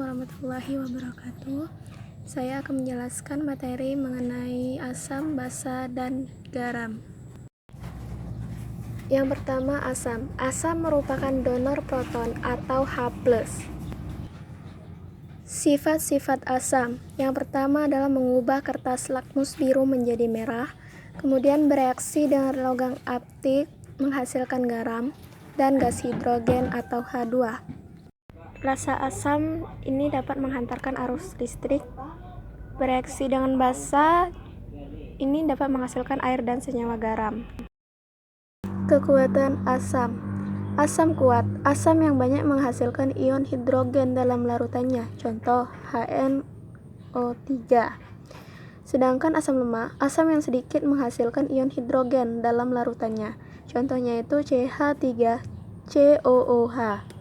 warahmatullahi wabarakatuh. Saya akan menjelaskan materi mengenai asam, basa, dan garam. Yang pertama, asam. Asam merupakan donor proton atau H+. Sifat-sifat asam. Yang pertama adalah mengubah kertas lakmus biru menjadi merah, kemudian bereaksi dengan logam aktif menghasilkan garam dan gas hidrogen atau H2. Rasa asam ini dapat menghantarkan arus listrik. Bereaksi dengan basa ini dapat menghasilkan air dan senyawa garam. Kekuatan asam. Asam kuat. Asam yang banyak menghasilkan ion hidrogen dalam larutannya. Contoh HNO3. Sedangkan asam lemah, asam yang sedikit menghasilkan ion hidrogen dalam larutannya. Contohnya itu CH3COOH.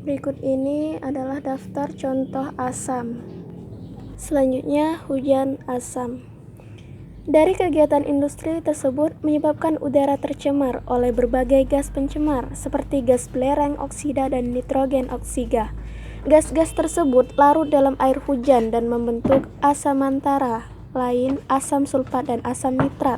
Berikut ini adalah daftar contoh asam. Selanjutnya, hujan asam. Dari kegiatan industri tersebut menyebabkan udara tercemar oleh berbagai gas pencemar seperti gas belerang, oksida, dan nitrogen oksiga. Gas-gas tersebut larut dalam air hujan dan membentuk asam antara lain asam sulfat dan asam nitrat.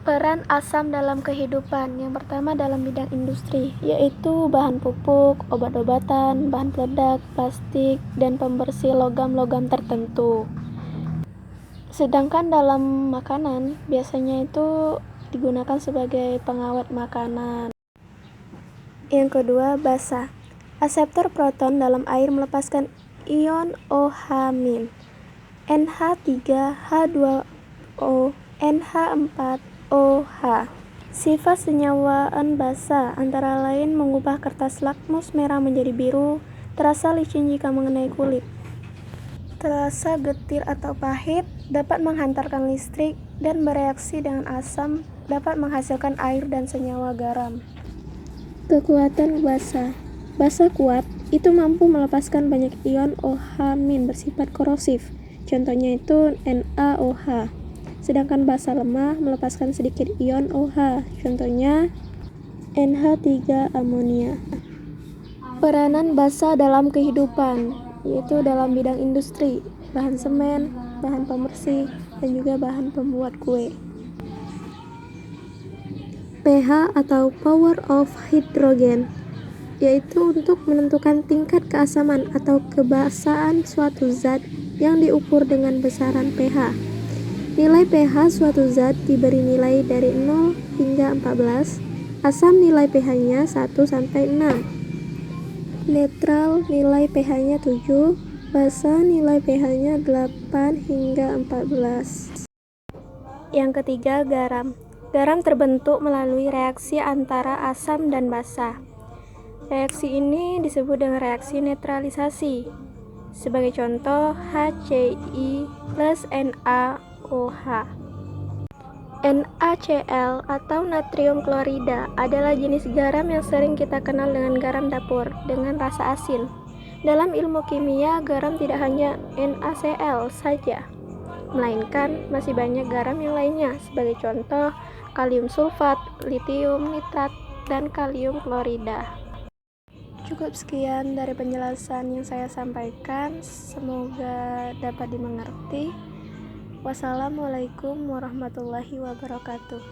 Peran asam dalam kehidupan. Yang pertama dalam bidang industri, yaitu bahan pupuk, obat-obatan, bahan peledak, plastik, dan pembersih logam-logam tertentu. Sedangkan dalam makanan, biasanya itu digunakan sebagai pengawet makanan. Yang kedua, basa. Aseptor proton dalam air melepaskan ion OH-, NH3H2O, NH4OH. Sifat senyawaan basa antara lain mengubah kertas lakmus merah menjadi biru, terasa licin jika mengenai kulit, terasa getir atau pahit, dapat menghantarkan listrik, dan bereaksi dengan asam dapat menghasilkan air dan senyawa garam. Kekuatan basa. Basa kuat itu mampu melepaskan banyak ion OH- bersifat korosif. Contohnya itu NaOH. Sedangkan basa lemah melepaskan sedikit ion OH. Contohnya NH3 amonia. Peranan basa dalam kehidupan, yaitu dalam bidang industri, bahan semen, bahan pembersih, dan juga bahan pembuat kue. pH atau power of hydrogen, yaitu untuk menentukan tingkat keasaman atau kebasaan suatu zat yang diukur dengan besaran pH. Nilai pH suatu zat diberi nilai dari 0 hingga 14, asam nilai pH-nya 1 sampai 6, netral nilai pH-nya 7, basa nilai pH-nya 8 hingga 14. Yang ketiga, garam. Garam terbentuk melalui reaksi antara asam dan basa. Reaksi ini disebut dengan reaksi netralisasi. Sebagai contoh, HCl plus NaOH. NaCl atau natrium klorida adalah jenis garam yang sering kita kenal dengan garam dapur dengan rasa asin. Dalam ilmu kimia, garam tidak hanya NaCl saja, melainkan masih banyak garam yang lainnya. Sebagai contoh, kalium sulfat, litium nitrat, dan kalium klorida. Cukup sekian dari penjelasan yang saya sampaikan, semoga dapat dimengerti. Wassalamualaikum warahmatullahi wabarakatuh.